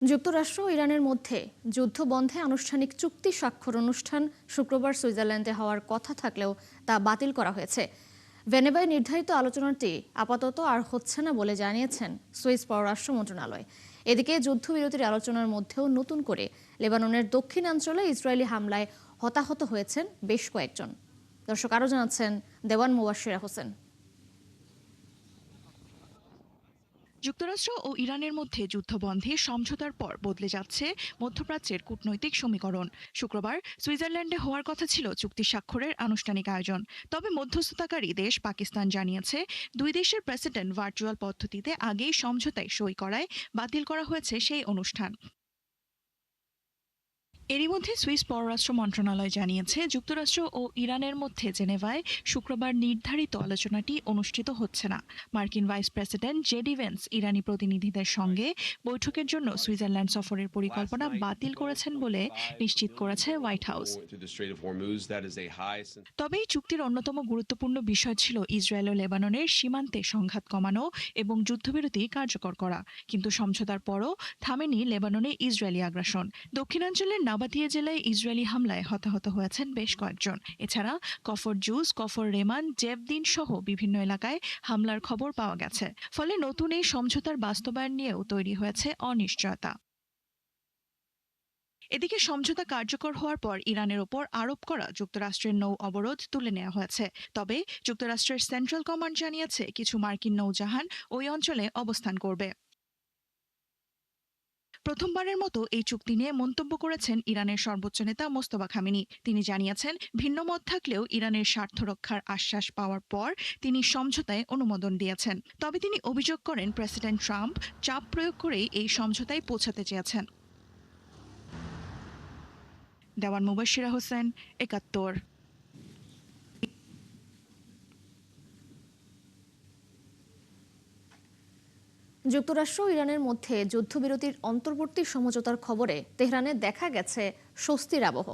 যুক্তরাষ্ট্র ও ইরানের মধ্যে যুদ্ধবন্ধে আনুষ্ঠানিক চুক্তি স্বাক্ষর অনুষ্ঠান শুক্রবার সুইজারল্যান্ডে হওয়ার কথা থাকলেও তা বাতিল করা হয়েছে। ভেনেভায় নির্ধারিত আলোচনাটি আপাতত আর হচ্ছে না বলে জানিয়েছেন সুইস পররাষ্ট্র মন্ত্রণালয়। এদিকে যুদ্ধবিরতির আলোচনার মধ্যেও নতুন করে লেবাননের দক্ষিণাঞ্চলে ইসরায়েলি হামলায় হতাহত হয়েছেন বেশ কয়েকজন। দর্শক আরও জানাচ্ছেন দেওয়ান মুবাশশিরা হোসেন। যুক্তরাষ্ট্র ও ইরানের মধ্যে যুদ্ধবন্ধে সমঝোতার পর বদলে যাচ্ছে মধ্যপ্রাচ্যের কূটনৈতিক সমীকরণ। শুক্রবার সুইজারল্যান্ডে হওয়ার কথা ছিল চুক্তি স্বাক্ষরের আনুষ্ঠানিক আয়োজন। তবে মধ্যস্থতাকারী দেশ পাকিস্তান জানিয়েছে দুই দেশের প্রেসিডেন্ট ভার্চুয়াল পদ্ধতিতে আগেই সমঝোতায় সই করায় বাতিল করা হয়েছে সেই অনুষ্ঠান। এরই মধ্যে সুইস পররাষ্ট্র মন্ত্রণালয় জানিয়েছে যুক্তরাষ্ট্র ও ইরানের মধ্যে জেনেভায় শুক্রবার নির্ধারিত আলোচনাটি অনুষ্ঠিত হচ্ছে না। মার্কিন ভাইস প্রেসিডেন্ট জেডি ভেন্স ইরানি প্রতিনিধিদের সঙ্গে বৈঠকের জন্য সুইজারল্যান্ড সফরের পরিকল্পনা বাতিল করেছেন বলে নিশ্চিত করেছে হোয়াইট হাউস। তবে এই চুক্তির অন্যতম গুরুত্বপূর্ণ বিষয় ছিল ইসরায়েল ও লেবাননের সীমান্তে সংঘাত কমানো এবং যুদ্ধবিরতি কার্যকর করা। কিন্তু সমঝোতার পরও থামেনি লেবাননে ইসরায়েলি আগ্রাসন। দক্ষিণাঞ্চলের নাবাতিয়ে জেলায় ইসরায়েলি হামলায় হতাহত হয়েছেন বেশ কয়েকজন। এছাড়া কফর জুস, কফর রেমান, জেবদিন সহ বিভিন্ন এলাকায় হামলার খবর পাওয়া গেছে। ফলে নতুন এই সমঝোতার বাস্তবায়ন নিয়েও তৈরি হয়েছে অনিশ্চয়তা। এদিকে সমঝোতা কার্যকর হওয়ার পর ইরানের ওপর আরোপ করা যুক্তরাষ্ট্রের নৌ অবরোধ তুলে নেওয়া হয়েছে। তবে যুক্তরাষ্ট্রের সেন্ট্রাল কমান্ড জানিয়েছে কিছু মার্কিন নৌজাহান ওই অঞ্চলে অবস্থান করবে। প্রথমবারের মতো এই চুক্তি নিয়ে মন্তব্য করেছেন ইরানের সর্বোচ্চ নেতা মোস্তফা খামেনি। তিনি জানিয়েছেন ভিন্নমত থাকলেও ইরানের স্বার্থ রক্ষার আশ্বাস পাওয়ার পর তিনি সমঝোতায় অনুমোদন দিয়েছেন। তবে তিনি অভিযোগ করেন প্রেসিডেন্ট ট্রাম্প চাপ প্রয়োগ করেই এই সমঝোতায় পৌঁছাতে চেয়েছেন। দেওয়ান মুবাশশিরা হোসেন, ৭১। যুক্তরাষ্ট্র ও ইরানের মধ্যে যুদ্ধবিরতির অন্তর্বর্তী সমঝোতার খবরে তেহরানে দেখা গেছে স্বস্তির আবহ।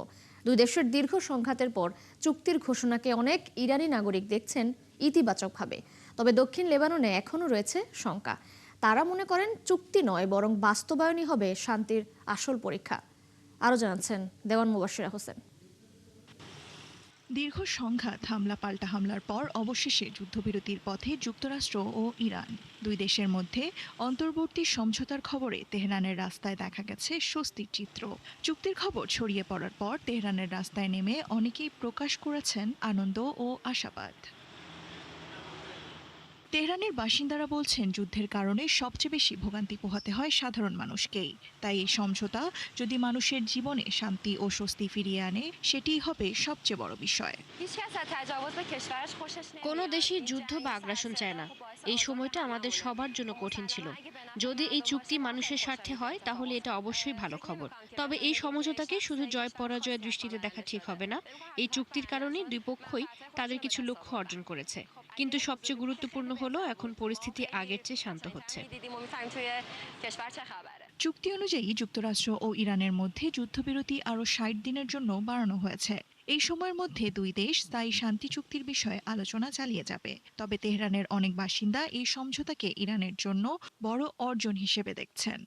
দুই দেশের দীর্ঘ সংঘাতের পর চুক্তির ঘোষণাকে অনেক ইরানি নাগরিক দেখছেন ইতিবাচকভাবে। তবে দক্ষিণ লেবাননে এখনও রয়েছে শঙ্কা। তারা মনে করেন চুক্তি নয় বরং বাস্তবায়নই হবে শান্তির আসল পরীক্ষা। আরও জানাচ্ছেন দেওয়ান মুবাশশিরা হোসেন। দীর্ঘ সংঘাত, হামলা পাল্টা হামলার পর অবশেষে যুদ্ধবিরতির পথে যুক্তরাষ্ট্র ও ইরান। দুই দেশের মধ্যে অন্তর্বর্তী সমঝোতার খবরে তেহরানের রাস্তায় দেখা গেছে স্বস্তির চিত্র। চুক্তির খবর ছড়িয়ে পড়ার পর তেহরানের রাস্তায় নেমে অনেকেই প্রকাশ করেছেন আনন্দ ও আশাবাদ। তেহরানের বাসিন্দারা বলছেন যুদ্ধের কারণে সবচেয়ে বেশি ভোগান্তি পোহাতে হয় সাধারণ মানুষকেই। তাই এই সমঝোতা যদি মানুষের জীবনে শান্তি ও স্বস্তি ফিরিয়ে আনে সেটিই হবে সবচেয়ে বড় বিষয়। কোনো দেশই যুদ্ধ বা আগ্রাসন চায় না। এই সময়টা আমাদের সবার জন্য কঠিন ছিল। যদি এই চুক্তি মানুষের স্বার্থে হয় তাহলে এটা অবশ্যই ভালো খবর। তবে এই সমঝোতাকে শুধু জয় পরাজয়ের দৃষ্টিতে দেখা ঠিক হবে না। এই চুক্তির কারণে দুই পক্ষই তাদের কিছু লক্ষ্য অর্জন করেছে। কিন্তু সবচেয়ে গুরুত্বপূর্ণ হলো এখন পরিস্থিতি আগের চেয়ে শান্ত হচ্ছে। চুক্তি অনুযায়ী যুক্তরাষ্ট্র ও ইরানের মধ্যে যুদ্ধবিরতি আরও ৬০ দিনের জন্য বাড়ানো হয়েছে। এই সময়ের মধ্যে দুই দেশ স্থায়ী শান্তি চুক্তির বিষয়ে আলোচনা চালিয়ে যাবে। তবে তেহরানের অনেক বাসিন্দা এই সমঝোতাকে ইরানের জন্য বড় অর্জন হিসেবে দেখছেন।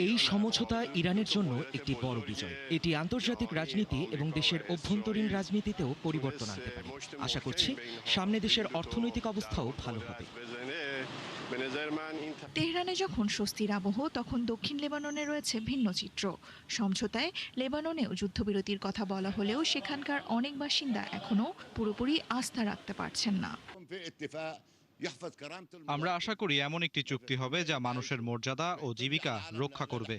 এই সমঝোতা ইরানের জন্য একটি বড় বিজয়। এটি আন্তর্জাতিক রাজনীতি এবং দেশের অভ্যন্তরীণ রাজনীতিতেও পরিবর্তন আনতে পারে। আশা করছি সামনে দেশের অর্থনৈতিক অবস্থাও ভালো হবে। তেহরানে যখন স্বস্তির আবহ, তখন দক্ষিণ লেবাননে রয়েছে ভিন্ন চিত্র। সমঝোতায় লেবাননেও যুদ্ধবিরতির কথা বলা হলেও সেখানকার অনেক বাসিন্দা এখনও পুরোপুরি আস্থা রাখতে পারছেন না। আমরা আশা করি এমন একটি চুক্তি হবে যা মানুষের মর্যাদা ও জীবিকা রক্ষা করবে।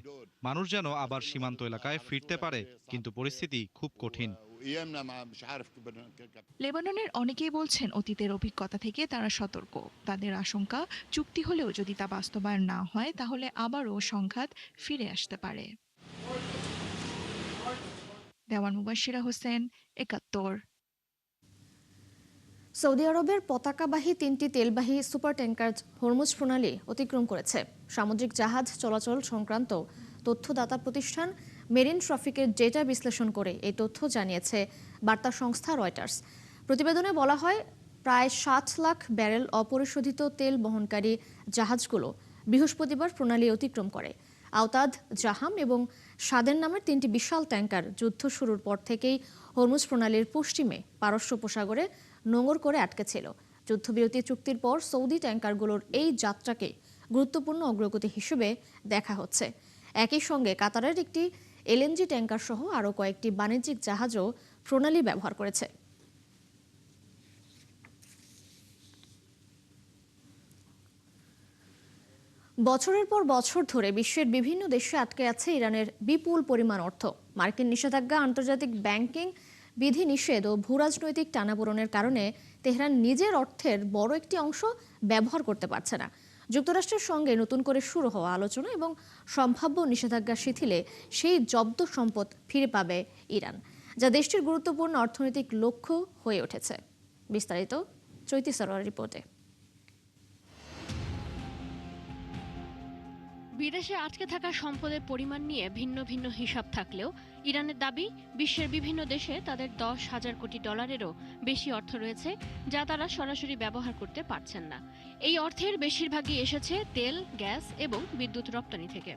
মানুষ যেন আবার সীমান্ত এলাকায় ফিরতে পারে, কিন্তু পরিস্থিতি খুব কঠিন। লেবাননের অনেকেই বলছেন অতীতের অভিজ্ঞতা থেকে তারা সতর্ক। তাদের আশঙ্কা চুক্তি হলেও যদি তা বাস্তবায়ন না হয় তাহলে আবারও সংঘাত ফিরে আসতে পারে। দেওয়ান মুবাশশিরা হোসেন, ৭১। সৌদি আরবের পতাকাবাহী ৩টি তেলবাহী সুপার ট্যাঙ্কার হরমুজ প্রণালী অতিক্রম করেছে। সামুদ্রিক জাহাজ চলাচল সংক্রান্ত তথ্যদাতা প্রতিষ্ঠান মেরিন ট্রাফিকের ডেটা বিশ্লেষণ করে এই তথ্য জানিয়েছে বার্তা সংস্থা রয়টার্স। প্রতিবেদনে বলা হয় প্রায় ৬০ লাখ ব্যারেল অপরিশোধিত তেল বহনকারী জাহাজগুলো বৃহস্পতিবার প্রণালী অতিক্রম করে। আওতাদ, জাহাম এবং সাদেন নামের 3টি বিশাল ট্যাঙ্কার যুদ্ধ শুরুর পর থেকেই হরমুজ প্রণালীর পশ্চিমে পারস্য উপসাগরে নোঙর করে আটকে ছিল। যুদ্ধবিরতি চুক্তির পর সৌদি ট্যাঙ্কারগুলোর এই যাত্রাকে গুরুত্বপূর্ণ অগ্রগতি হিসেবে দেখা হচ্ছে। একই সঙ্গে কাতারের একটি এলএনজি ট্যাঙ্কার সহ আরও কয়েকটি বাণিজ্যিক জাহাজও প্রণালী ব্যবহার করেছে। বছরের পর বছর ধরে বিশ্বের বিভিন্ন দেশে আটকে আছে ইরানের বিপুল পরিমাণ অর্থ। মার্কিন নিষেধাজ্ঞা, আন্তর্জাতিক ব্যাংকিং বিধি নিষেধ ও ভূরাজনৈতিক টানাপোড়েনের কারণে তেহরান নিজের অর্থের বড় একটি অংশ ব্যবহার করতে পারছে না। যুক্তরাষ্ট্রের সঙ্গে নতুন করে শুরু হওয়া আলোচনা এবং সম্ভাব্য নিষেধাজ্ঞা শিথিলে সেই জব্দ সম্পদ ফিরে পাবে ইরান, যা দেশটির গুরুত্বপূর্ণ অর্থনৈতিক লক্ষ্য হয়ে উঠেছে। বিস্তারিত চৈতি সরোয়ার রিপোর্টে। বিদেশে আটকে থাকা সম্পদের পরিমাণ নিয়ে ভিন্ন ভিন্ন হিসাব থাকলেও ইরানের দাবি, বিশ্বের বিভিন্ন দেশে তাদের 10,000 কোটি ডলারেরও বেশি অর্থ রয়েছে, যা তারা সরাসরি ব্যবহার করতে পারছেন না। এই অর্থের বেশিরভাগই এসেছে তেল, গ্যাস এবং বিদ্যুৎ রপ্তানি থেকে।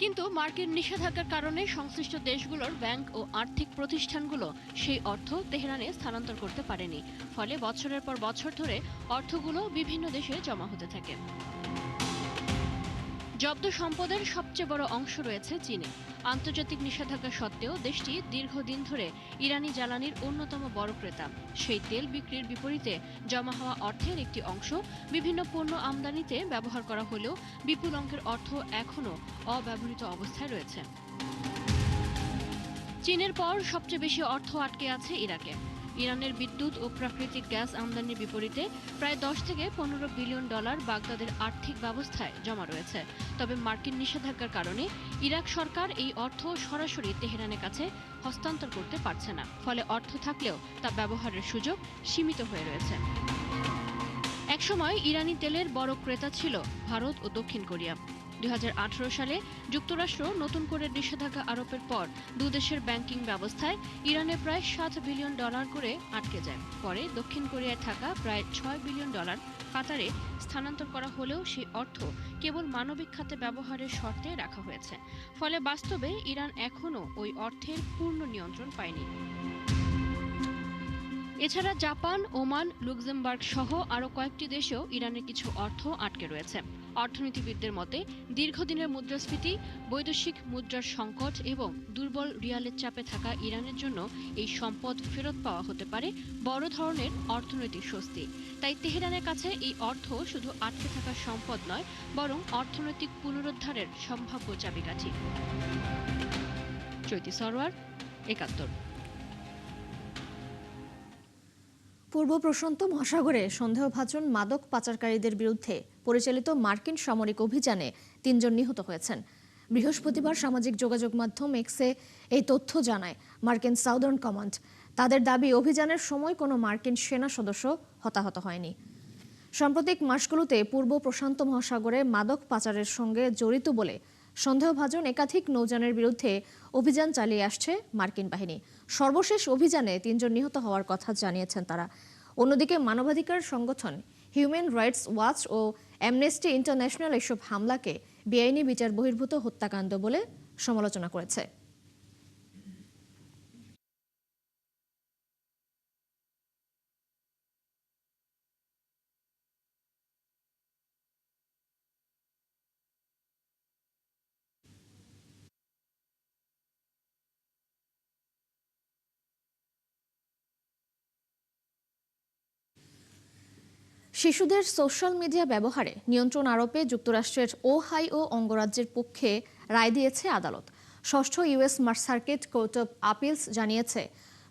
কিন্তু মার্কিন নিষেধাজ্ঞার কারণে সংশ্লিষ্ট দেশগুলোর ব্যাংক ও আর্থিক প্রতিষ্ঠানগুলো সেই অর্থ তেহরানে স্থানান্তর করতে পারেনি। ফলে বছরের পর বছর ধরে অর্থগুলো বিভিন্ন দেশে জমা হতে থাকে। জব্দ সম্পদের সবচেয়ে বড় অংশ রয়েছে চীনে। আন্তর্জাতিক নিষেধাজ্ঞা সত্ত্বেও দেশটি দীর্ঘদিন ধরে ইরানি জ্বালানির অন্যতম বড় ক্রেতা। সেই তেল বিক্রির বিপরীতে জমা হওয়া অর্থের একটি অংশ বিভিন্ন পণ্য আমদানিতে ব্যবহার করা হলেও বিপুল অঙ্কের অর্থ এখনও অব্যবহৃত অবস্থায় রয়েছে। চীনের পর সবচেয়ে বেশি অর্থ আটকে আছে ইরাকে। ইরানের বিদ্যুৎ ও প্রাকৃতিক গ্যাস আমদানির বিপরীতে প্রায় 10 থেকে 15 বিলিয়ন ডলার বাগদাদের আর্থিক ব্যবস্থায় জমা রয়েছে। তবে মার্কিন নিষেধাজ্ঞার কারণে ইরাক সরকার এই অর্থ সরাসরি তেহরানের কাছে হস্তান্তর করতে পারছে না। ফলে অর্থ থাকলেও তা ব্যবহারের সুযোগ সীমিত হয়ে রয়েছে। একসময় ইরানি তেলের বড় ক্রেতা ছিল ভারত ও দক্ষিণ কোরিয়া। 2018 সালে যুক্তরাষ্ট্র নতুন করে নিষেধাজ্ঞা আরোপের পর দুদেশের ব্যাংকিং ব্যবস্থায় ইরানে প্রায় 7 বিলিয়ন ডলার করে আটকে যায়। পরে দক্ষিণ কোরিয়ায় থাকা প্রায় 6 বিলিয়ন ডলার কাতারে স্থানান্তর করা হলেও সেই অর্থ কেবল মানবিক খাতে ব্যবহারের শর্তে রাখা হয়েছে। ফলে বাস্তবে ইরান এখনও ওই অর্থের পূর্ণ নিয়ন্ত্রণ পায়নি। এছাড়া জাপান, ওমান, লুক্সেমবার্গ সহ আরও কয়েকটি দেশেও ইরানের কিছু অর্থ আটকে রয়েছে। অর্থনীতিবিদদের মতে দীর্ঘদিনের মুদ্রাস্ফীতি, বৈদেশিক মুদ্রার সংকট এবং দুর্বল রিয়ালের চাপে থাকা ইরানের জন্য এই সম্পদ ফেরত পাওয়া হতে পারে বড় ধরনের অর্থনৈতিক স্বস্তি। তাই তেহরানের কাছে এই অর্থ শুধু আটকে থাকা সম্পদ নয়, বরং অর্থনৈতিক পুনরুদ্ধারের সম্ভাব্য চাবিকাঠি। চৈতি সরোয়ার, ৭১। পূর্ব প্রশান্ত মহাসাগরে সন্দেহভাজন মাদক পাচারকারীদের বিরুদ্ধে পরিচালিত মার্কিন সামরিক অভিযানে 3 জন নিহত হয়েছেন। বৃহস্পতিবার সামাজিক যোগাযোগ মাধ্যম এক্সে এই তথ্য জানায় মার্কিন সাউদার্ন কমান্ড। তাদের দাবি, অভিযানের সময় কোনো মার্কিন সেনা সদস্য হতাহত হয়নি। সাম্প্রতিক মাসগুলোতে পূর্ব প্রশান্ত মহাসাগরে মাদক পাচারের সঙ্গে জড়িত বলে সন্দেহভাজন একাধিক নৌযানের বিরুদ্ধে অভিযান চালিয়ে আসছে মার্কিন বাহিনী। সর্বশেষ অভিযানে 3 জন নিহত হওয়ার কথা জানিয়েছেন তারা। অন্যদিকে মানবাধিকার সংগঠন হিউম্যান রাইটস ওয়াচ ও অ্যামনেস্টি ইন্টারন্যাশনাল এসব হামলাকে বেআইনি বিচার বহির্ভূত হত্যাকাণ্ড বলে সমালোচনা করেছে। শিশুদের সোশ্যাল মিডিয়া ব্যবহারে নিয়ন্ত্রণ আরোপে যুক্তরাষ্ট্রের ওহাইও অঙ্গরাজ্যের পক্ষে রায় দিয়েছে আদালত। ষষ্ঠ ইউএস সার্কিট কোর্ট অব আপিলস জানিয়েছে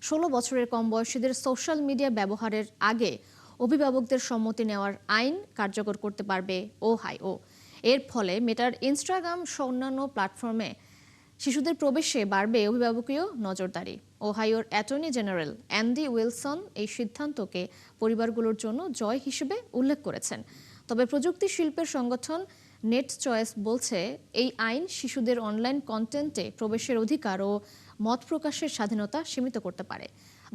16 বছরের কম বয়সীদের সোশ্যাল মিডিয়া ব্যবহারের আগে অভিভাবকদের সম্মতি নেওয়ার আইন কার্যকর করতে পারবে ওহাইও। এর ফলে মেটার ইনস্টাগ্রাম সহ অন্যান্য প্ল্যাটফর্মে শিশুদের প্রবেশে বাড়বে অভিভাবকীয় নজরদারি। ওহাইওর অ্যাটর্নি জেনারেল অ্যান্ডি উইলসন এই সিদ্ধান্তকে পরিবারগুলোর জন্য জয় হিসেবে উল্লেখ করেছেন। তবে প্রযুক্তি শিল্পের সংগঠন নেট চয়েস বলছে, এই আইন শিশুদের অনলাইন কন্টেন্টে প্রবেশের অধিকার ও মত প্রকাশের স্বাধীনতা সীমিত করতে পারে।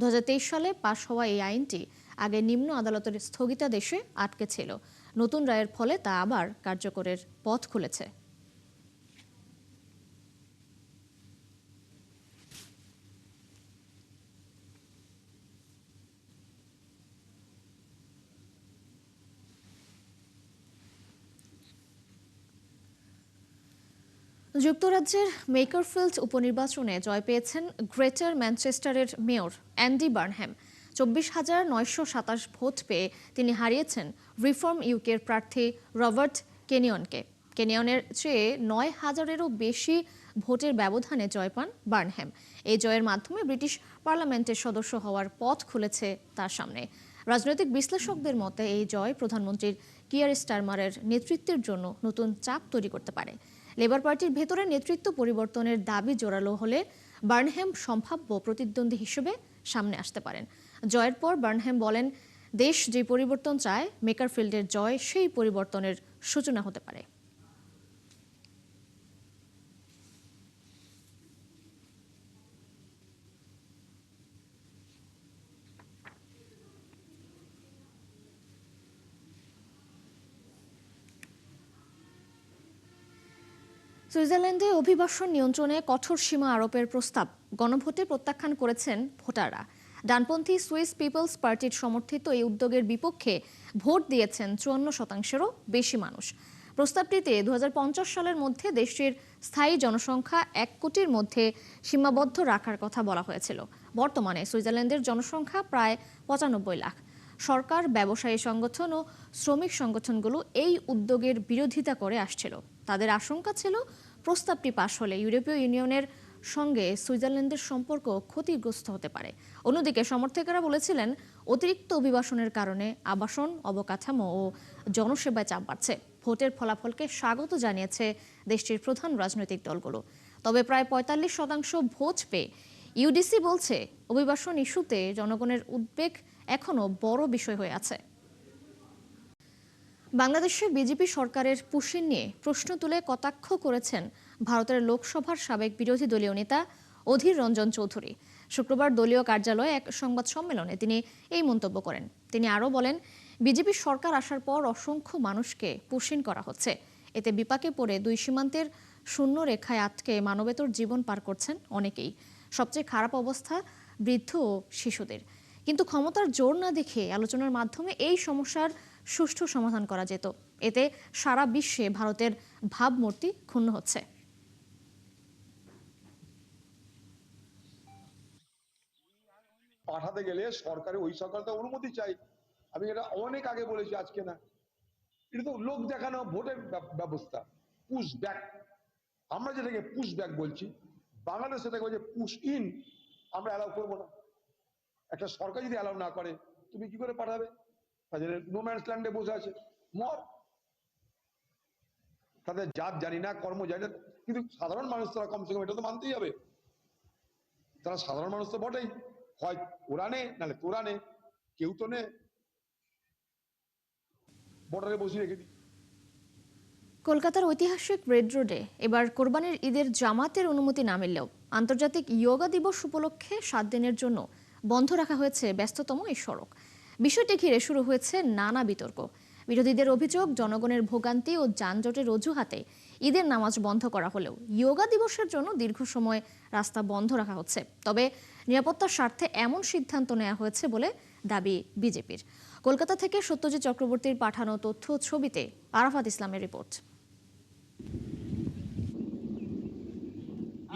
2023 সালে পাশ হওয়া এই আইনটি আগে নিম্ন আদালতের স্থগিতাদেশে আটকে ছিল। নতুন রায়ের ফলে তা আবার কার্যকরের পথ খুলেছে। যুক্তরাজ্যের মেকারফিল্ড উপনির্বাচনে জয় পেয়েছেন গ্রেটার ম্যানচেস্টারের মেয়র অ্যান্ডি বার্নহ্যাম। 24,927 ভোট পেয়ে তিনি হারিয়েছেন রিফর্ম ইউকের প্রার্থী রবার্ট কেনিয়নকে। কেনিয়নের চেয়ে 9,000-এরও বেশি ভোটের ব্যবধানে জয় পান বার্নহ্যাম। এই জয়ের মাধ্যমে ব্রিটিশ পার্লামেন্টের সদস্য হওয়ার পথ খুলেছে তার সামনে। রাজনৈতিক বিশ্লেষকদের মতে এই জয় প্রধানমন্ত্রীর কিয়ার স্টারমারের নেতৃত্বের জন্য নতুন চাপ তৈরি করতে পারে। লেবার পার্টির ভেতরে নেতৃত্ব পরিবর্তনের দাবি জোরালো হলে বার্নহ্যাম সম্ভাব্য প্রতিদ্বন্দ্বী হিসেবে সামনে আসতে পারেন। জয়ের পর বার্নহ্যাম বলেন, দেশ যে পরিবর্তন চায়, মেকারফিল্ডের জয় সেই পরিবর্তনের সূচনা হতে পারে। সুইজারল্যান্ডে অভিবাসন নিয়ন্ত্রণে কঠোর সীমা আরোপের প্রস্তাব গণভোটে প্রত্যাখ্যান করেছেন ভোটাররা। ডানপন্থী সুইস পিপলস পার্টির সমর্থিত এই উদ্যোগের বিপক্ষে ভোট দিয়েছেন 54%-এরও বেশি মানুষ। প্রস্তাবটিতে 2050 সালের মধ্যে দেশটির স্থায়ী জনসংখ্যা 1 কোটির মধ্যে সীমাবদ্ধ রাখার কথা বলা হয়েছিল। বর্তমানে সুইজারল্যান্ডের জনসংখ্যা প্রায় 95 লাখ। সরকার, ব্যবসায়ী সংগঠন ও শ্রমিক সংগঠনগুলো এই উদ্যোগের বিরোধিতা করে আসছিল। তাদের আশঙ্কা ছিল প্রস্তাবটি পাশ হলে ইউরোপীয় ইউনিয়নের সঙ্গে সুইজারল্যান্ডের সম্পর্ক ক্ষতিগ্রস্ত হতে পারে। অন্যদিকে সমর্থকেরা বলেছিলেন, অতিরিক্ত অভিবাসনের কারণে আবাসন, অবকাঠামো ও জনসেবায় চাপ বাড়ছে। ভোটের ফলাফলকে স্বাগত জানিয়েছে দেশটির প্রধান রাজনৈতিক দলগুলো। তবে প্রায় 45% ভোট পেয়ে ইউডিসি বলছে, অভিবাসন ইস্যুতে জনগণের উদ্বেগ এখনো বড় বিষয় হয়ে আছে। বাংলাদেশে বিজেপি সরকারের পুশিন নিয়ে প্রশ্ন তুলে কটাক্ষ করেছেন ভারতের লোকসভার সাবেক বিরোধী দলীয় নেতা অধীর রঞ্জন চৌধুরী। শুক্রবার দলীয় কার্যালয়ে এক সংবাদ সম্মেলনে তিনি এই মন্তব্য করেন। তিনি আরও বলেন, বিজেপি সরকার আসার পর অসংখ্য মানুষকে পুশিন করা হচ্ছে। এতে বিপাকে পড়ে দুই সীমান্তের শূন্য রেখায় আটকে মানবেতর জীবন পার করছেন অনেকেই। সবচেয়ে খারাপ অবস্থা বৃদ্ধ ও শিশুদের। কিন্তু ক্ষমতার জোর না দেখে আলোচনার মাধ্যমে এই সমস্যার সুষ্ঠু সমাধান করা যেত। এতে সারা বিশ্বে ভারতের ভাবমূর্তি ক্ষুণ্ণ হচ্ছে। পাঠাতে গেলে সরকারের ওই সরকারটা অনুমতি চাই। আমি এটা অনেক আগে বলেছি, আজকে না। এটা তো লোক দেখানো ভোটের ব্যবস্থা, পুশ ব্যাক। আমরা যেটাকে পুশ ব্যাক বলছি, বাংলাদেশ সেটাকে বলছে পুশ ইন। আমরা অ্যালাউ করবো না। একটা সরকার যদি অ্যালাউ না করে, তুমি কি করে পাঠাবে? তাদের নোম্যান্স ল্যান্ডে বসে আছে, মর। তাদের জাত জানি না, কর্ম জানি না, কিন্তু সাধারণ মানুষ তারা কমসে কম এটা তো মানতেই হবে। তারা সাধারণ মানুষ তো বটেই, হয় ওরা নে, নাহলে তোরা নে, কেউ তো নে, বর্ডারে বসিয়ে রেখে দিই। কলকাতার ঐতিহাসিক রেড রোডে এবার কোরবানির ঈদের জামাতের অনুমতি না মিললেও আন্তর্জাতিক যোগা দিবস উপলক্ষে 7 দিনের জন্য বন্ধ রাখা হয়েছে ব্যস্ততম এই সড়ক। বিষয়টি ঘিরে শুরু হয়েছে নানা বিতর্ক। বিরোধীদের অভিযোগ, জনগণের ভোগান্তি ও যানজটের অজুহাতে ঈদের নামাজ বন্ধ করা হলেও যোগা দিবসের জন্য দীর্ঘ সময় রাস্তা বন্ধ রাখা হচ্ছে। তবে নিরাপত্তার স্বার্থে এমন সিদ্ধান্ত নেওয়া হয়েছে বলে দাবি বিজেপির। কলকাতা থেকে সত্যজিৎ চক্রবর্তীর পাঠানো তথ্য ছবিতে আরাফাত ইসলামের রিপোর্ট।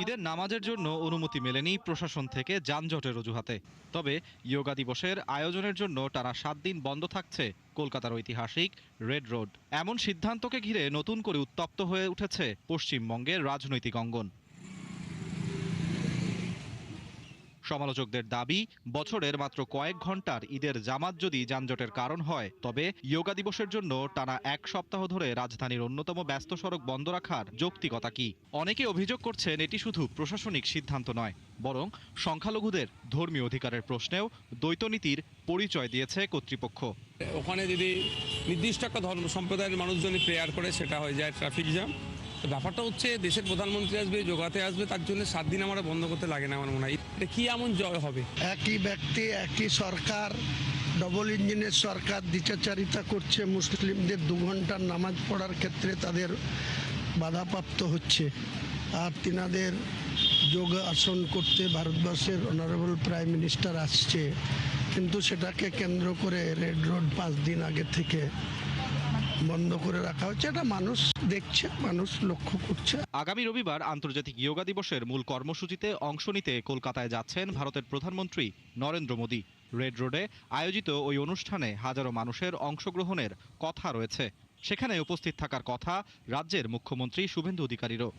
ঈদের নামাজের জন্য অনুমতি মেলেনি প্রশাসন থেকে যানজটের অজুহাতে। তবে যোগা দিবসের আয়োজনের জন্য টানা 7 দিন বন্ধ থাকছে কলকাতার ঐতিহাসিক রেড রোড। এমন সিদ্ধান্তকে ঘিরে নতুন করে উত্তপ্ত হয়ে উঠেছে পশ্চিমবঙ্গের রাজনৈতিক অঙ্গন। সমালোচকদের দাবি, বছরের মাত্র কয়েক ঘন্টার ঈদের জামাত যদি যানজটের কারণ হয়, তবে যোগা দিবসের জন্য টানা 1 সপ্তাহ ধরে রাজধানীর অন্যতম ব্যস্ত সড়ক বন্ধ রাখার যৌক্তিকতা কি? অনেকে অভিযোগ করছেন, এটি শুধু প্রশাসনিক সিদ্ধান্ত নয়, বরং সংখ্যালঘুদের ধর্মীয় অধিকারের প্রশ্নেও দ্বৈতনীতির পরিচয় দিয়েছে কর্তৃপক্ষ। ওখানে যদি নির্দিষ্ট একটা ধর্ম সম্প্রদায়ের মানুষজন প্রেয়ার করে, সেটা হয়ে যায় ট্রাফিক জ্যাম। তো ব্যাপারটা হচ্ছে, দেশের প্রধানমন্ত্রী আসবে, যোগাতে আসবে, তার জন্য 7 দিন আমরা বন্ধ করতে লাগে না। আমার মনে হয় এটা কি এমন জয় হবে? একই ব্যক্তি, একই সরকার, ডবল ইঞ্জিনের সরকার দ্বিচারিতা করছে, মুসলিমদের 2 ঘন্টার নামাজ পড়ার ক্ষেত্রে তাদের বাধাপ্রাপ্ত হচ্ছে। আর তিনাদের যোগ আসন করতে ভারতবর্ষের অনারেবল প্রাইম মিনিস্টার আসছে, কিন্তু সেটাকে কেন্দ্র করে রেড রোড 5 দিন আগে থেকে বন্ধ করে রাখা হচ্ছে। এটা মানুষ দেখছে, মানুষ লক্ষ্য করছে। আগামী রবিবার আন্তর্জাতিক যোগা দিবসের মূল কর্মসূচিতে অংশ নিতে কলকাতায় যাচ্ছেন ভারতের প্রধানমন্ত্রী নরেন্দ্র মোদী। রেড রোডে আয়োজিত ওই অনুষ্ঠানে হাজারো মানুষের অংশগ্রহণের কথা রয়েছে। সেখানে উপস্থিত থাকার কথা রাজ্যের মুখ্যমন্ত্রী শুভেন্দু অধিকারীরও।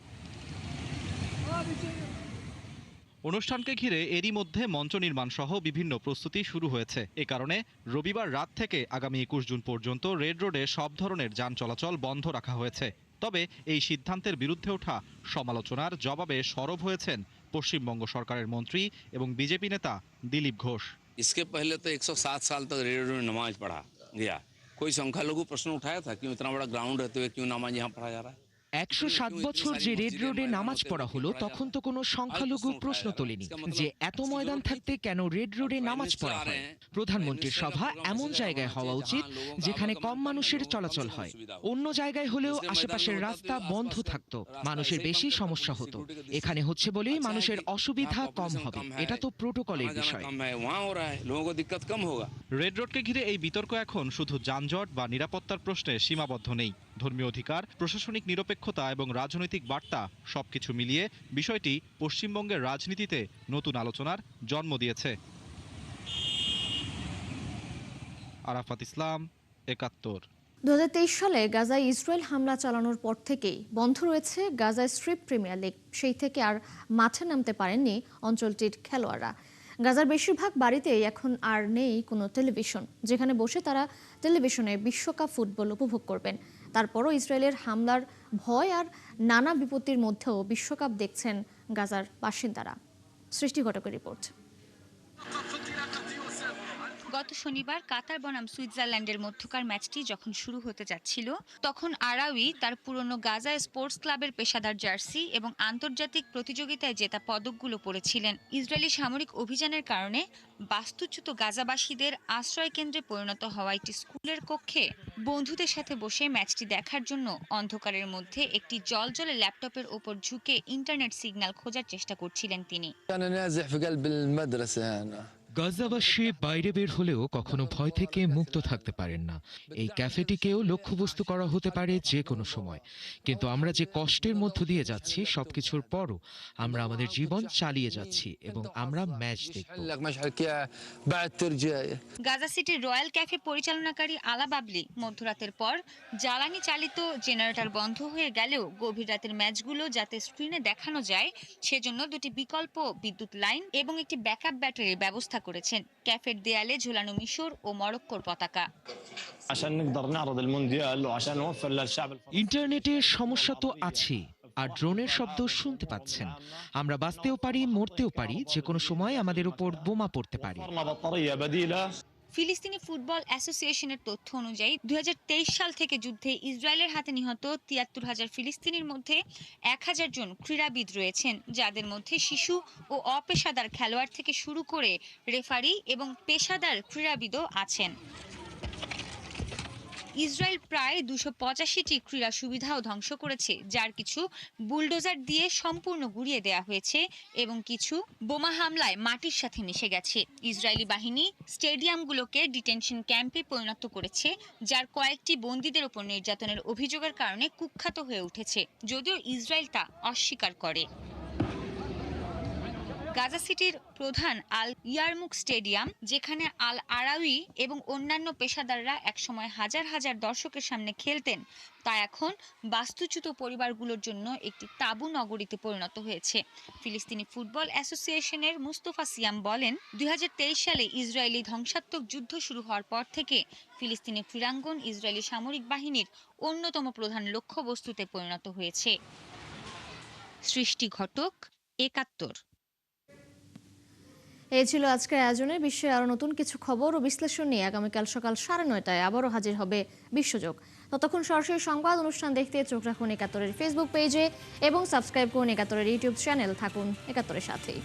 অনুষ্ঠানকে ঘিরে এরই মধ্যে মঞ্চ নির্মাণ সহ বিভিন্ন প্রস্তুতি শুরু হয়েছে। এ কারণে রবিবার রাত থেকে আগামী 21 জুন পর্যন্ত রেড রোডে সব ধরনের যান চলাচল বন্ধ রাখা হয়েছে। তবে এই সিদ্ধান্তের বিরুদ্ধে ওঠা সমালোচনার জবাবে সরব হয়েছেন পশ্চিমবঙ্গ সরকারের মন্ত্রী এবং বিজেপি নেতা দিলীপ ঘোষ। इसके पहले तो 107 साल तक रेड रोड में नमाज पढ़ा गया। कोई संख्यालघु प्रश्न उठाया था क्यों इतना बड़ा ग्राउंड रहते हुए क्यों नमाज यहाँ पढ़ा जा रहा है? 107 বছর যে রেড রোডে নামাজ পড়া হলো তখন তো কোনো সংখ্যালঘু প্রশ্ন তোলেনি যে এত ময়দান থাকতে কেন রেড রোডে নামাজ পড়া হয়। প্রধানমন্ত্রীর সভা এমন জায়গায় হওয়া উচিত যেখানে কম মানুষের চলাচল হয়। অন্য জায়গায় হলেও আশেপাশের রাস্তা বন্ধ থাকতো, মানুষের বেশি সমস্যা হতো। এখানে হচ্ছে বলেই মানুষের অসুবিধা কম হবে, এটা তো প্রোটোকলের বিষয়। রেড রোডকে ঘিরে এই বিতর্ক এখন শুধু যানজট বা নিরাপত্তার প্রশ্নে সীমাবদ্ধ নেই। ধর্মীয় অধিকার, প্রশাসনিক নিরপেক্ষতা এবং রাজনৈতিক বার্তা সবকিছু মিলিয়ে বিষয়টি পশ্চিমবঙ্গের রাজনীতিতে নতুন আলোচনার জন্ম দিয়েছে। আরাফাত ইসলাম, ৭১। 2023 সালে গাজায় ইসরায়েল হামলা চালানোর পর থেকেই বন্ধ রয়েছে গাজা স্ট্রিপ প্রিমিয়ার লিগ। সেই থেকে আর মাঠে নামতে পারেননি অঞ্চলটির খেলোয়াড়রা। গাজার বেশিরভাগ বাড়িতেই এখন আর নেই কোনো টেলিভিশন, যেখানে বসে তারা টেলিভিশনে বিশ্বকাপ ফুটবল উপভোগ করবেন। তারপরও ইসরায়েলের হামলার ভয় আর নানা বিপত্তির মধ্যেও বিশ্বকাপ দেখছেন গাজার বাসিন্দারা। সৃষ্টি ঘটকের রিপোর্ট। গত শনিবার কাতার বনাম সুইজারল্যান্ডের মধ্যকার ম্যাচটি যখন শুরু হতে যাচ্ছিল, তখন আরাউই তার পুরনো গাজা স্পোর্টস ক্লাবের পেশাদার জার্সি এবং আন্তর্জাতিক প্রতিযোগিতায় জেতা পদকগুলো পরেছিলেন। ইসরায়েলি সামরিক অভিযানের কারণে বাস্তুচ্যুত গাজাবাসীদের আশ্রয় কেন্দ্রে পরিণত হওয়া একটি স্কুলের কক্ষে বন্ধুদের সাথে বসে ম্যাচটি দেখার জন্য অন্ধকারের মধ্যে একটি জ্বলজ্বলে ল্যাপটপের ওপর ঝুঁকে ইন্টারনেট সিগন্যাল খোঁজার চেষ্টা করছিলেন তিনি। গাজাবাসী বাইরে বের হলেও কখনো ভয় থেকে মুক্ত থাকতে পারেন না। এই ক্যাফেটিকেও লক্ষ্যবস্তু করা হতে পারে যে কোনো সময়। কিন্তু আমরা যে কষ্টের মধ্য দিয়ে যাচ্ছি, সবকিছুর পরও আমরা আমাদের জীবন চালিয়ে যাচ্ছি এবং আমরা ম্যাচ দেখব। গাজা সিটির রয়্যাল ক্যাফে পরিচালনাকারী আলা বাবলি মধ্যরাতের পর জ্বালানি চালিত জেনারেটর বন্ধ হয়ে গেলেও গভীর রাতের ম্যাচগুলো যাতে স্ক্রিনে দেখানো যায় সেজন্য দুটি বিকল্প বিদ্যুৎ লাইন এবং একটি ব্যাকআপ ব্যাটারির ব্যবস্থা করেছেন। ক্যাফের দেয়ালে ঝুলানো মিশর ও মরক্কোর পতাকা। ইন্টারনেটের সমস্যা তো আছেই, আর ড্রোনের শব্দ শুনতে পাচ্ছেন। আমরা বাঁচতেও পারি, মরতেও পারি, যে কোনো সময় আমাদের উপর বোমা পড়তে পারে। ফিলিস্তিনি ফুটবল অ্যাসোসিয়েশনের তথ্য অনুযায়ী 2023 সাল থেকে যুদ্ধে ইসরায়েলের হাতে নিহত 73,000 ফিলিস্তিনির মধ্যে 1,000 জন ক্রীড়াবিদ রয়েছেন, যাদের মধ্যে শিশু ও অপেশাদার খেলোয়াড় থেকে শুরু করে রেফারি এবং পেশাদার ক্রীড়াবিদও আছেন। ইসরায়েল প্রায় 285টি ক্রীড়া সুবিধাও ধ্বংস করেছে, যার কিছু বুলডোজার দিয়ে সম্পূর্ণ গুঁড়িয়ে দেওয়া হয়েছে এবং কিছু বোমা হামলায় মাটির সাথে মিশে গেছে। ইসরায়েলি বাহিনী স্টেডিয়ামগুলোকে ডিটেনশন ক্যাম্পে পরিণত করেছে, যার কয়েকটি বন্দীদের উপর নির্যাতনের অভিযোগের কারণে কুখ্যাত হয়ে উঠেছে, যদিও ইসরায়েল তা অস্বীকার করে। গাজা সিটির প্রধান আল ইয়ারমুক স্টেডিয়াম, যেখানে আল আরাউই এবং অন্যান্য পেশাদাররা একসময় হাজার হাজার দর্শকের সামনে খেলতেন, তা এখন বাস্তুচ্যুত পরিবারগুলোর জন্য একটি তাঁবু নগরীতে পরিণত হয়েছে। ফিলিস্তিনি ফুটবল অ্যাসোসিয়েশনের মুস্তফা সিয়াম বলেন, 2023 সালে ইসরায়েলি ধ্বংসাত্মক যুদ্ধ শুরু হওয়ার পর থেকে ফিলিস্তিনি ক্রীড়াঙ্গন ইসরায়েলি সামরিক বাহিনীর অন্যতম প্রধান লক্ষ্যবস্তুতে পরিণত হয়েছে। সৃষ্টি ঘটক, ৭১। এই ছিল আজকের আয়োজনে। বিশ্বের আরো নতুন কিছু খবর ও বিশ্লেষণ নিয়ে আগামীকাল সকাল 9:30টায় আবারও হাজির হবে বিশ্বযোগ। ততক্ষণ সরাসরি সংবাদ অনুষ্ঠান দেখতে চোখ রাখুন ৭১-এর ফেসবুক পেজে এবং সাবস্ক্রাইব করুন ৭১-এর ইউটিউব চ্যানেল। থাকুন ৭১-এর সাথেই।